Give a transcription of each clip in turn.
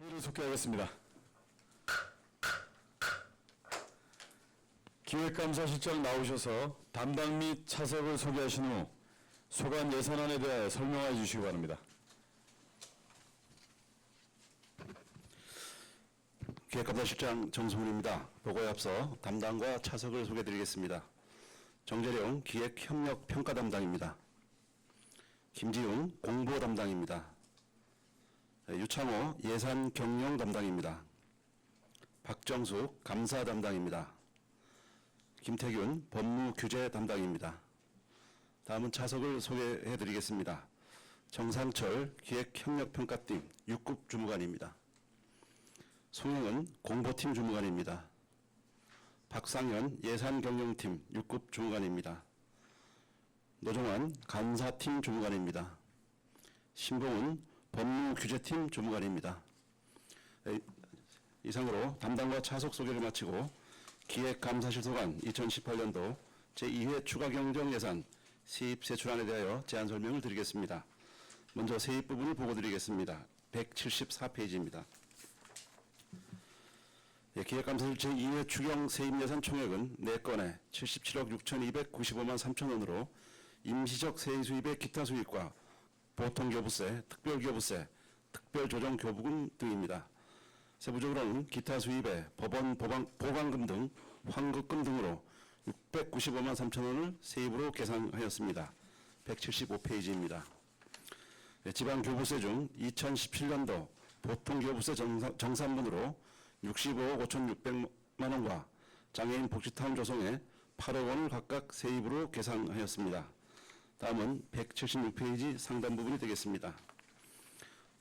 회의를 속개하겠습니다. 기획감사실장 나오셔서 담당 및 차석을 소개하신 후 소관 예산안에 대하여 설명해 주시기 바랍니다. 기획감사실장 정성훈입니다. 보고에 앞서 담당과 차석을 소개해드리겠습니다. 정재룡 기획협력평가 담당입니다. 김지웅 공보 담당입니다. 유창호 예산경영 담당입니다. 박정숙 감사 담당입니다. 김태균 법무규제 담당입니다. 다음은 차석을 소개해드리겠습니다. 정상철 기획협력평가팀 6급 주무관입니다. 송영은 공보팀 주무관입니다. 박상현 예산경영팀 6급 주무관입니다. 노종환 감사팀 주무관입니다. 신봉은 법무규제팀 주무관입니다. 이상으로 담당과 차석 소개를 마치고 기획감사실 소관 2018년도 제2회 추가경정예산 세입세출안에 대하여 제안 설명을 드리겠습니다. 먼저 세입 부분을 보고 드리겠습니다. 174페이지입니다. 기획감사실 제2회 추경 세입예산 총액은 4건에 77억 6,295만 3천 원으로 임시적 세의 수입의 기타 수입과 보통교부세, 특별교부세, 특별조정교부금 등입니다. 세부적으로는 기타 수입에 법원 보강금 등 환급금 등으로 695만 3천 원을 세입으로 계산하였습니다. 175페이지입니다. 지방교부세 중 2017년도 보통교부세 정산분으로 65억 5,600만 원과 장애인 복지타운 조성에 8억 원을 각각 세입으로 계산하였습니다. 다음은 176페이지 상단 부분이 되겠습니다.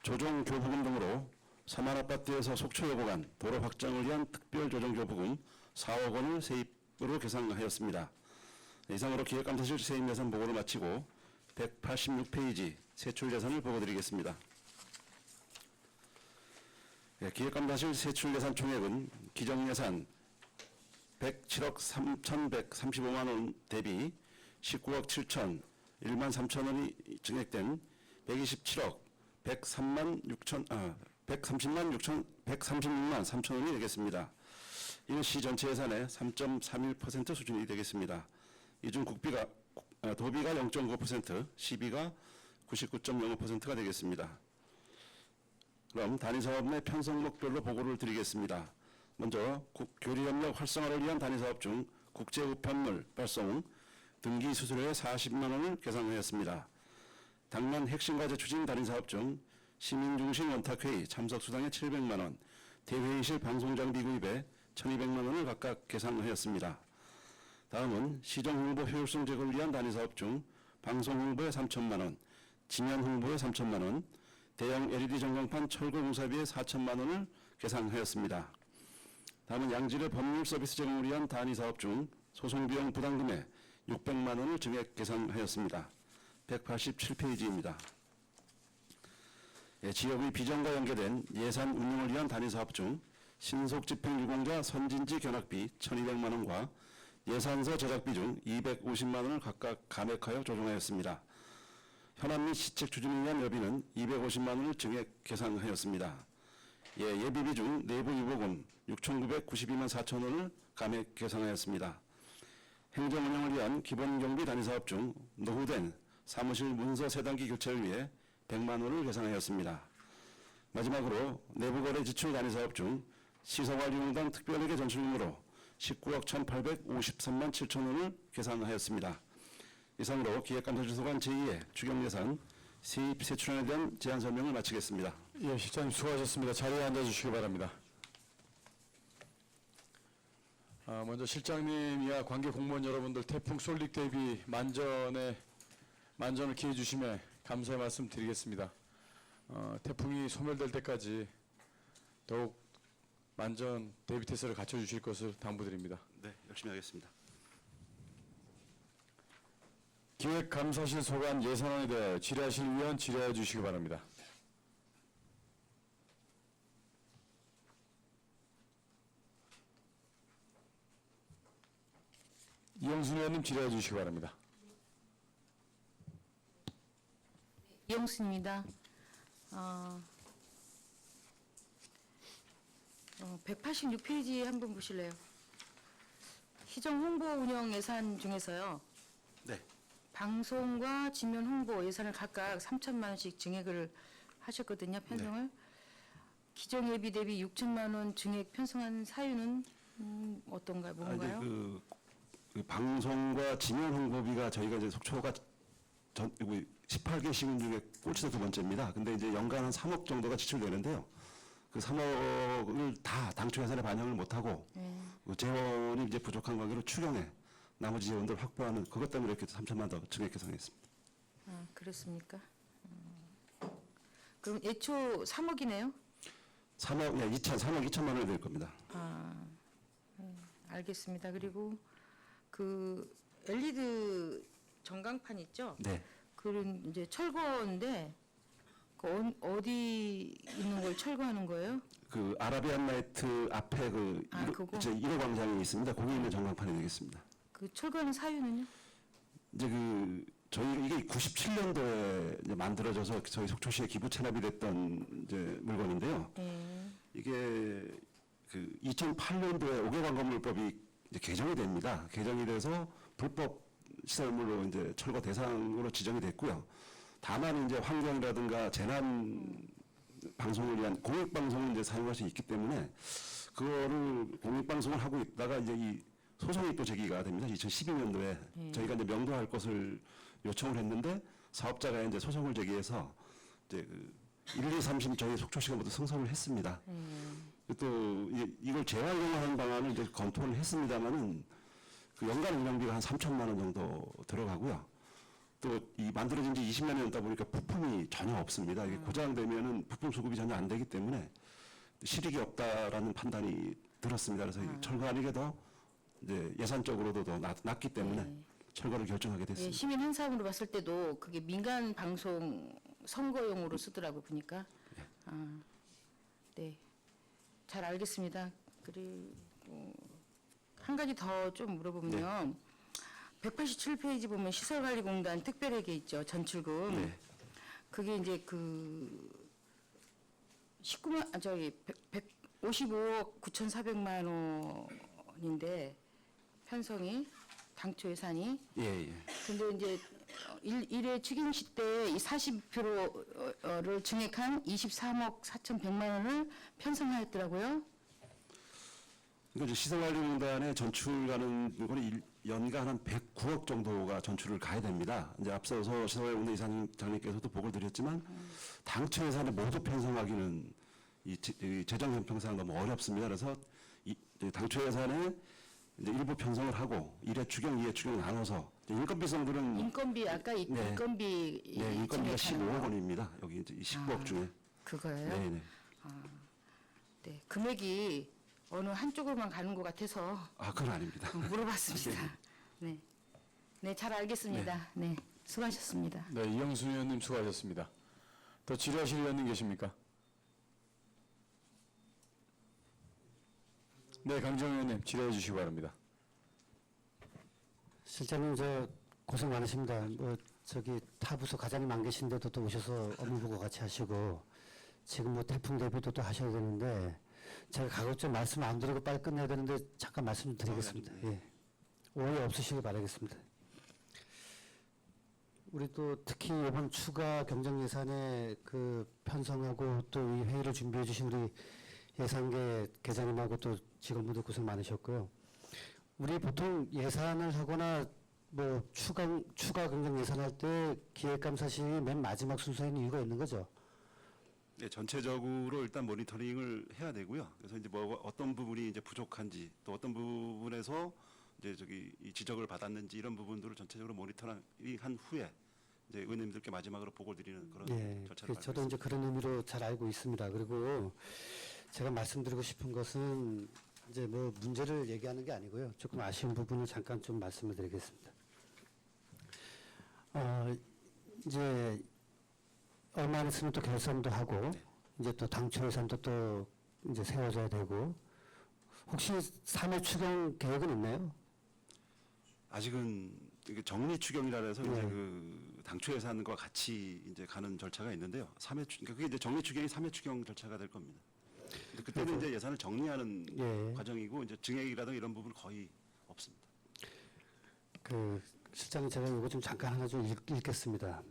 조정교부금 등으로 서만아파트에서 속초여고 간 도로 확장을 위한 특별조정교부금 4억 원을 세입으로 계산하였습니다. 이상으로 기획감사실 세입예산 보고를 마치고 186페이지 세출예산을 보고드리겠습니다. 기획감사실 세출예산 총액은 기정예산 107억 3,135만 원 대비 19억 7천 1만 3천 원이 증액된 127억 130만 3천 원이 되겠습니다. 이는 시 전체 예산의 3.31% 수준이 되겠습니다. 이 중 도비가 0.9%, 시비가 99.05%가 되겠습니다. 그럼 단위사업 내 편성목별로 보고를 드리겠습니다. 먼저 교류협력 활성화를 위한 단위사업 중 국제우편물 발송 등기 수수료의 40만 원을 계산하였습니다. 당면 핵심과제 추진 단위사업 중 시민중심 원탁회의 참석수당의 700만 원, 대회의실 방송장비 구입에 1,200만 원을 각각 계산하였습니다. 다음은 시정홍보 효율성 제고를 위한 단위사업 중 방송홍보에 3천만 원, 진연홍보에 3천만 원, 대형 LED 전광판 철거 공사비에 4천만 원을 계산하였습니다. 다음은 양질의 법률 서비스 제공을 위한 단위사업 중 소송비용 부담금에 600만 원을 증액 계산하였습니다. 187페이지입니다. 지역의 비전과 연계된 예산 운영을 위한 단위사업 중 신속집행유공자 선진지 견학비 1,200만 원과 예산서 제작비 중 250만 원을 각각 감액하여 조정하였습니다. 현안 및 시책 추진을 위한 여비는 250만 원을 증액 계산하였습니다. 예비비 중 내부 유보금 6,992만 4천 원을 감액 계산하였습니다. 행정 운영을 위한 기본경비 단위사업 중 노후된 사무실 문서 3단기 교체를 위해 100만 원을 계산하였습니다. 마지막으로 내부거래 지출 단위사업 중 시설관리공단 특별회계 전출금으로 19억 1,853만 7천 원을 계산하였습니다. 이상으로 기획감사실 소관 제2의 추경예산 세입 세출안에 대한 제안 설명을 마치겠습니다. 예, 실장님 수고하셨습니다. 자리에 앉아주시기 바랍니다. 먼저 실장님이야 관계 공무원 여러분들 태풍 솔릭 대비 만전을 기해 주심에 감사의 말씀 드리겠습니다. 태풍이 소멸될 때까지 더욱 만전 대비 태세를 갖춰주실 것을 당부드립니다. 네, 열심히 하겠습니다. 기획감사실 소관 예산안에 대하여 질의하실 위원 질의해 주시기 바랍니다. 이영순 의원님 질의해 주시기 바랍니다. 이영순입니다. 186페이지 한번 보실래요? 시정 홍보 운영 예산 중에서요. 네. 방송과 지면 홍보 예산을 각각 3천만 원씩 증액을 하셨거든요. 편성을. 기존 예비 대비 6천만 원 증액 편성한 사유는 어떤가요? 뭔가요? 그 방송과 지면 홍보비가 저희가 이제 속초가 18개 시군 중에 꼴찌도 두 번째입니다. 근데 이제 연간 한 3억 정도가 지출되는데요. 그 3억을 다 당초 예산에 반영을 못하고 그 재원이 이제 부족한 관계로 추경해 나머지 재원들 확보하는 그것 때문에 이렇게 3천만 더 증액 계산했습니다. 아, 그렇습니까? 그럼 애초 3억이네요? 3억 2천만 원이 될 겁니다. 알겠습니다. 그리고 그 LED 전광판 있죠? 네. 그런 이제 철거인데 그 어디 있는 걸 철거하는 거예요? 그 아라비안 나이트 앞에 그 그거? 제 1호 광장이 있습니다. 거기 있는 전광판이 되겠습니다. 그 철거하는 사유는요? 이제 그 저희 이게 97년도에 이제 만들어져서 저희 속초시에 기부 체납이 됐던 이제 물건인데요. 이게 그 2008년도에 5개 광건물법이 이제 개정이 됩니다. 개정이 돼서 불법 시설물로 이제 철거 대상으로 지정이 됐고요. 다만 이제 환경이라든가 재난 방송을 위한 공익 방송을 이제 사용할 수 있기 때문에 그거를 공익 방송을 하고 있다가 이제 이 소송이 또 제기가 됩니다. 2012년도에 저희가 이제 명도할 것을 요청을 했는데 사업자가 이제 소송을 제기해서 이제 그 1, 2, 3심 저희 속초시가 모두 승소를 했습니다. 또 이걸 재활용하는 방안을 이제 검토를 했습니다만은 그 연간 운영비가 한 3천만 원 정도 들어가고요. 또 이 만들어진 지 20년이 넘다 보니까 부품이 전혀 없습니다. 이게 고장되면은 부품 수급이 전혀 안 되기 때문에 실익이 없다라는 판단이 들었습니다. 그래서 이 철거하는 게 더 이제 예산적으로도 더 낮기 때문에 철거를 결정하게 예, 됐습니다. 시민 행사으로 봤을 때도 그게 민간 방송 선거용으로 쓰더라고 보니까. 네, 잘 알겠습니다. 그리고 한 가지 더 좀 물어보면요. 187페이지 보면 시설관리공단 특별회계 있죠. 전출금. 네. 그게 이제 그 155억 9,400만 원인데 편성이 당초 예산이. 예. 근데 이제 일회 추경시 때 이 40%를 증액한 23억 4,100만 원을 편성하였더라고요. 그러니까 이제 시설관리공단에 전출 가는 부분이 연간 한 109억 정도가 전출을 가야 됩니다. 이제 앞서서 시설관리공단 이사장님께서도 보고를 드렸지만 당초 예산을 모두 편성하기는 이 재정 형평상 너무 어렵습니다. 그래서 당초 예산에 이제 일부 편성을 하고 1회 추경, 2회 추경 나눠서 인건비 성들은 인건비 아까 네. 인건비 네, 인건비가 증액하는 15억 거. 원입니다. 여기 이제 19억 중에. 그거예요? 네네. 네, 금액이 어느 한쪽으로만 가는 것 같아서 그건 아닙니다. 물어봤습니다. 네, 네, 잘 알겠습니다. 네, 수고하셨습니다. 네, 이영순 의원님 수고하셨습니다. 더 질의하실 의원님 계십니까? 네, 강정 의원님 질의해 주시기 바랍니다. 실장님 저 고생 많으십니다. 뭐 저기 타 부서 과장님 안 계신데도 또 오셔서 업무 보고 같이 하시고 지금 뭐 태풍 대비도 또 하셔야 되는데 제가 가급적 말씀 안 드리고 빨리 끝내야 되는데 잠깐 말씀 좀 드리겠습니다. 예. 오해 없으시길 바라겠습니다. 우리 또 특히 이번 추가 경정 예산에 그 편성하고 또 이 회의를 준비해 주신 우리 예산계 계장님하고 또 직원분들 고생 많으셨고요. 우리 보통 예산을 하거나 뭐 추가 경정 예산할 때 기획감사실이 맨 마지막 순서에 있는 이유가 있는 거죠. 네, 전체적으로 일단 모니터링을 해야 되고요. 그래서 이제 뭐 어떤 부분이 이제 부족한지 또 어떤 부분에서 이제 이 지적을 받았는지 이런 부분들을 전체적으로 모니터링 한 후에 이제 의원님들께 마지막으로 보고 드리는 그런 예, 절차를 저도 이제 그런 의미로 잘 알고 있습니다. 그리고 제가 말씀드리고 싶은 것은 이제 뭐 문제를 얘기하는 게 아니고요. 조금 아쉬운 부분을 잠깐 좀 말씀을 드리겠습니다. 이제 얼마 안 있으면 또 결산도 하고 이제 또 당초 예산도 또 이제 세워져야 되고 혹시 3회 추경 계획은 있나요? 아직은 이게 정리 추경이라 해서 이제 네. 그 당초 예산과 같이 이제 가는 절차가 있는데요. 그러니까 그게 이제 정리 추경이 3회 추경 절차가 될 겁니다. 근데 그때는 이제 예산을 정리하는 예. 과정이고 이제 증액이라든가 이런 부분은 거의 없습니다. 그 실장님 제가 이거 좀 잠깐 하나 좀 읽겠습니다.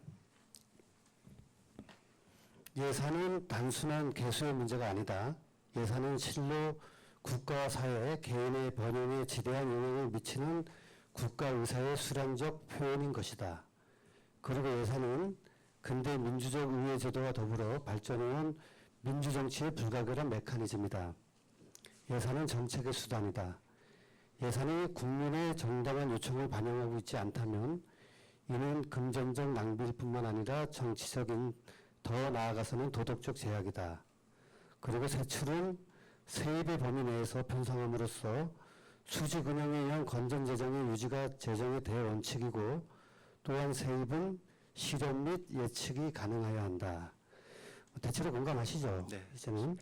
예산은 단순한 개수의 문제가 아니다. 예산은 실로 국가와 사회, 개인의 번영에 지대한 영향을 미치는 국가 의사의 수량적 표현인 것이다. 그리고 예산은 근대 민주적 의회 제도와 더불어 발전해온 민주정치의 불가결한 메커니즘이다. 예산은 정책의 수단이다. 예산이 국민의 정당한 요청을 반영하고 있지 않다면 이는 금전적 낭비일 뿐만 아니라 정치적인 더 나아가서는 도덕적 제약이다. 그리고 세출은 세입의 범위 내에서 편성함으로써 수지근형에 의한 건전재정의 유지가 재정의 대원칙이고 또한 세입은 실현 및 예측이 가능해야 한다. 대체로 공감하시죠? 네. 이제는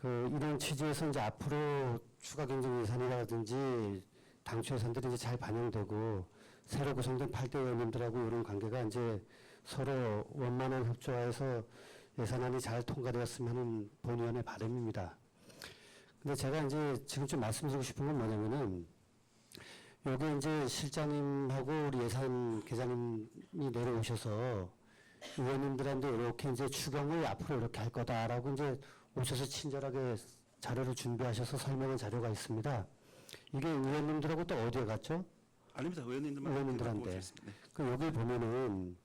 이런 취지에서 이제 앞으로 추가 경정 예산이라든지 당초 예산들이 이제 잘 반영되고 새로 구성된 8대 의원님들하고 이런 관계가 이제 서로 원만한 협조하에서 예산안이 잘 통과되었으면 하는 본의원의 바람입니다. 근데 제가 이제 지금 좀 말씀드리고 싶은 건 뭐냐면은 요게 이제 실장님하고 우리 예산 계장님이 내려오셔서 의원님들한테 이렇게 이제 추경을 앞으로 이렇게 할 거다라고 이제 오셔서 친절하게 자료를 준비하셔서 설명한 자료가 있습니다. 이게 의원님들하고 또 어디에 갔죠? 아닙니다. 의원님들한테. 그 여기 보면은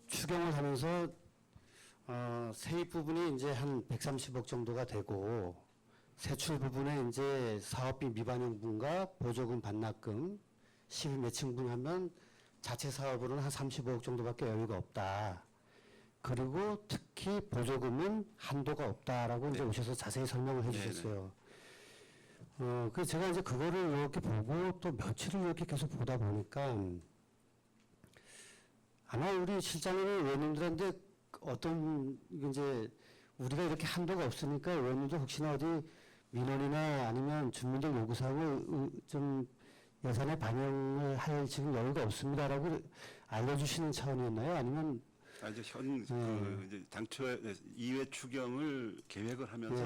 추경을 하면서 세입 부분이 이제 한 130억 정도가 되고 세출 부분에 이제 사업비 미반영분과 보조금 반납금 12 매칭분 하면 자체 사업으로는 한 35억 정도밖에 여유가 없다. 그리고 특히 보조금은 한도가 없다라고 이제 오셔서 자세히 설명을 해주셨어요. 그 제가 이제 그거를 이렇게 보고 또 며칠을 이렇게 계속 보다 보니까 아마 우리 실장님이 의원님들한테 어떤 이제 우리가 이렇게 한도가 없으니까 의원님들 혹시나 어디 민원이나 아니면 주민들 요구사항을 좀 예산에 반영을 할 지금 여유가 없습니다라고 알려주시는 차원이었나요? 아니면 이제 이제 당초에 2회 추경을 계획을 하면서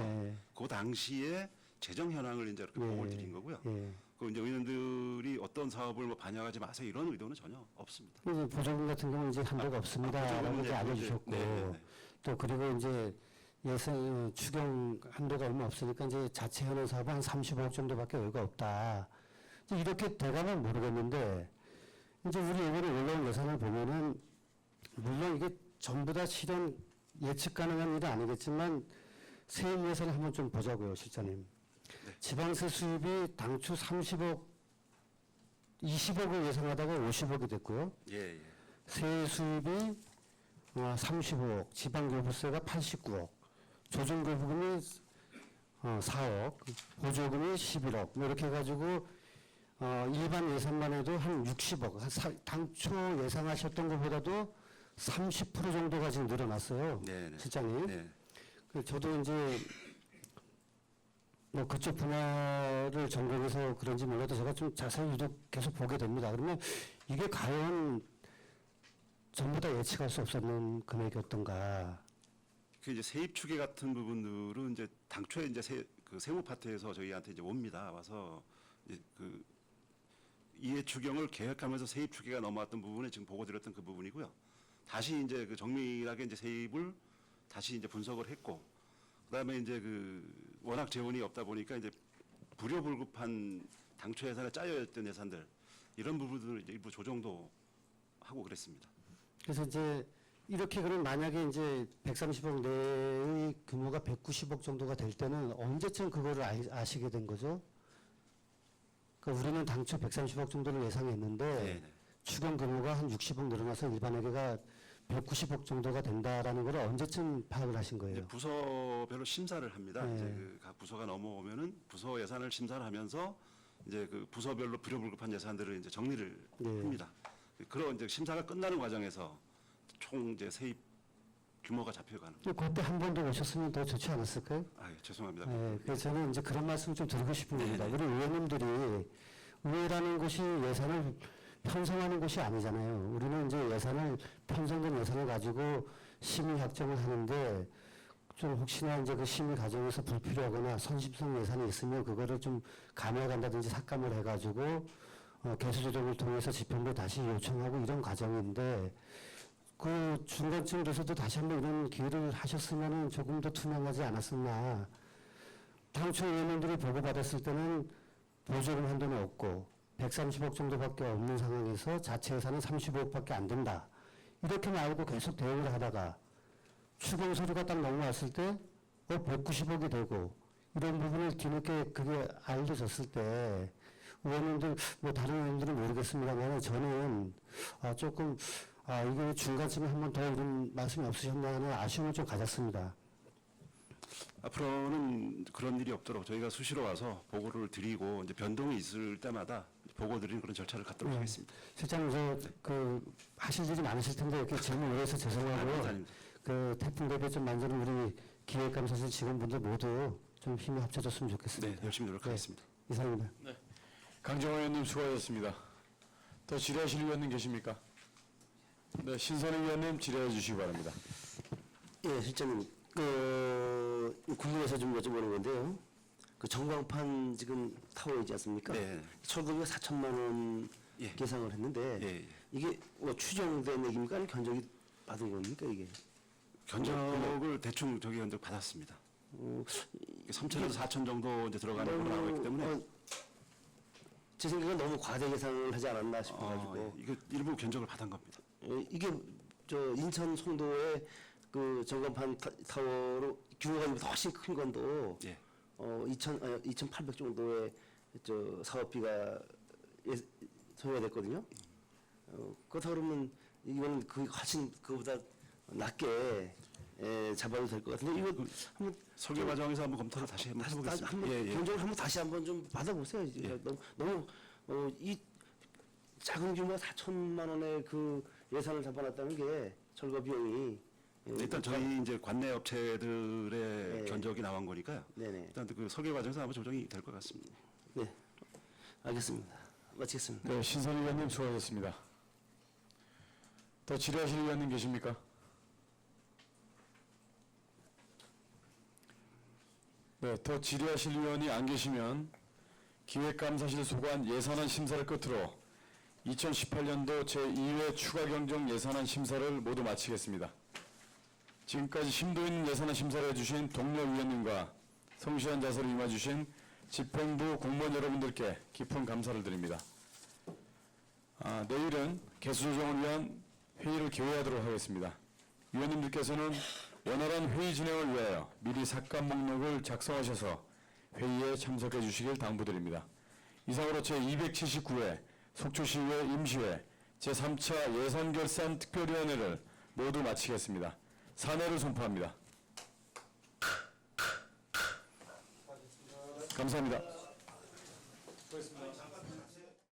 그 당시에 재정 현황을 이제 이렇게 보고를 드린 거고요. 그 이제 의원들이 어떤 사업을 뭐 반영하지 마세요 이런 의도는 전혀 없습니다. 이제 보조금 같은 경우는 이제 한도가 없습니다라고 이제 알려주셨고 또 그리고 이제 예산 추경 한도가 얼마 없으니까 이제 자체 현황 사업은 한 35억 정도밖에 여유가 없다. 이제 이렇게 돼가면 모르겠는데 이제 우리 이번에 올라온 예산을 보면은 물론 이게 전부 다 실현 예측 가능한 일은 아니겠지만 세입 예산을 한번 좀 보자고요, 실장님. 지방세 수입이 당초 30억, 20억을 예상하다가 50억이 됐고요. 예. 세 수입이 35억, 지방교부세가 89억, 조정교부금이 4억, 보조금이 11억, 뭐 이렇게 해가지고 일반 예산만 해도 한 60억, 당초 예상하셨던 것보다도 30% 정도가 지금 늘어났어요. 실장님. 저도 이제 뭐 그쪽 분야를 전공해서 그런지 몰라도 제가 좀 자세히 유독 계속 보게 됩니다. 그러면 이게 과연 전부 다 예측할 수 없었는 금액이었던가. 그 이제 세입 추계 같은 부분들은 이제 당초에 이제 그 세무 파트에서 저희한테 이제 옵니다. 와서 이제 그 이해 추경을 계획하면서 세입 추계가 넘어왔던 부분에 지금 보고드렸던 그 부분이고요. 다시 이제 그 정밀하게 이제 세입을 다시 이제 분석을 했고, 그다음에 이제 그 워낙 재원이 없다 보니까 이제 불효불급한 당초 예산에 짜여있던 예산들 이런 부분들을 이제 일부 조정도 하고 그랬습니다. 그래서 이제 이렇게 그럼 만약에 이제 130억 내의 규모가 190억 정도가 될 때는 언제쯤 그거를 아시게 된 거죠? 그러니까 우리는 당초 130억 정도를 예상했는데 추경 규모가 한 60억 늘어나서 일반회계가 190억 정도가 된다라는 걸 언제쯤 파악을 하신 거예요? 이제 부서별로 심사를 합니다. 이제 그 각 부서가 넘어오면은 부서 예산을 심사를 하면서 이제 그 부서별로 불효불급한 예산들을 이제 정리를 합니다. 그런 이제 심사가 끝나는 과정에서 총 이제 세입 규모가 잡혀가는. 그때 한 번 더 오셨으면 더 좋지 않았을까요? 죄송합니다. 그래서 저는 이제 그런 말씀 좀 드리고 싶은 겁니다. 우리 의원님들이 의회라는 곳이 예산을 편성하는 곳이 아니잖아요. 우리는 이제 예산을 편성된 예산을 가지고 심의 확정을 하는데 좀 혹시나 이제 그 심의 과정에서 불필요하거나 선심성 예산이 있으면 그거를 좀 감액한다든지 삭감을 해가지고 개수 조정을 통해서 집행부 다시 요청하고 이런 과정인데 그 중간쯤 돼서도 다시 한번 이런 기회를 하셨으면은 조금 더 투명하지 않았었나. 당초 의원님들이 보고받았을 때는 보조금 한도는 없고 130억 정도밖에 없는 상황에서 자체 예산은 35억밖에 안 된다. 이렇게 말고 계속 대응을 하다가 추경 서류가 딱 넘어왔을 때 190억이 되고 이런 부분을 뒤늦게 그게 알려졌을 때 의원님들 뭐 다른 의원들은 모르겠습니다만 저는 조금 이게 중간쯤에 한 번 더 이런 말씀이 없으셨나 하는 아쉬움을 좀 가졌습니다. 앞으로는 그런 일이 없도록 저희가 수시로 와서 보고를 드리고 이제 변동이 있을 때마다 보고 드리는 그런 절차를 갖도록 하겠습니다. 실장님 그 하실 일이 많으실 텐데 이렇게 질문 오해해서 죄송하고요. 아닙니다. 그 태풍 대비 좀 만드는 우리 기획감사실 직원분들 모두 좀 힘이 합쳐졌으면 좋겠습니다. 네, 열심히 노력하겠습니다. 이상입니다. 강정호 의원님 수고하셨습니다. 더 질의하실 의원님 계십니까? 네, 신선희 의원님 질의해 주시기 바랍니다. 예, 실장님, 궁금해서 좀 여쭤보는 건데요. 그 전광판 지금 타워이지 않습니까? 네. 철거비가 4천만 원 예. 계상을 했는데 예, 예. 이게 뭐 추정된 얘기입니까? 아니면 견적이 받은 겁니까 이게? 견적을 대충 저기 견적 받았습니다. 3천에서 4천 정도 이제 들어가는 걸로 나오고 있기 때문에 제 생각엔 너무 과대 계상을 하지 않았나 싶어가지고 이거 일부 견적을 받은 겁니다. 이게 저 인천 송도의 그 전광판 타워로 규모가 훨씬 큰 건도 예. 2,800 정도의 저 사업비가 소요가 됐거든요. 그렇다 그러면 이거는 그 훨씬 그보다 낮게 잡아도 될 것 같은데 이거 한번 설계 과정에서 한번 검토를 다시 한번 해보겠습니다. 견적을 한번 다시 한번 좀 받아보세요. 이제 너무 이 작은 규모 4천만 원의 그 예산을 잡아놨다는 게 철거 비용이 일단 저희 이제 관내 업체들의 견적이 나온 거니까요. 네네. 일단 그 설계 과정에서 아마 조정이 될 것 같습니다. 네, 알겠습니다. 마치겠습니다. 네, 신선희 의원님 수고하셨습니다. 더 질의하실 의원님 계십니까? 네, 더 질의하실 의원이 안 계시면 기획감사실 소관 예산안 심사를 끝으로 2018년도 제2회 추가 경정 예산안 심사를 모두 마치겠습니다. 지금까지 심도 있는 예산안 심사를 해주신 동료 위원님과 성실한 자세로 임해주신 집행부 공무원 여러분들께 깊은 감사를 드립니다. 내일은 개수 조정을 위한 회의를 개회하도록 하겠습니다. 위원님들께서는 원활한 회의 진행을 위하여 미리 삭감 목록을 작성하셔서 회의에 참석해 주시길 당부드립니다. 이상으로 제279회 속초시의회 임시회 제3차 예산결산특별위원회를 모두 마치겠습니다. 사내를 선포합니다. 감사합니다. 수고하셨습니다.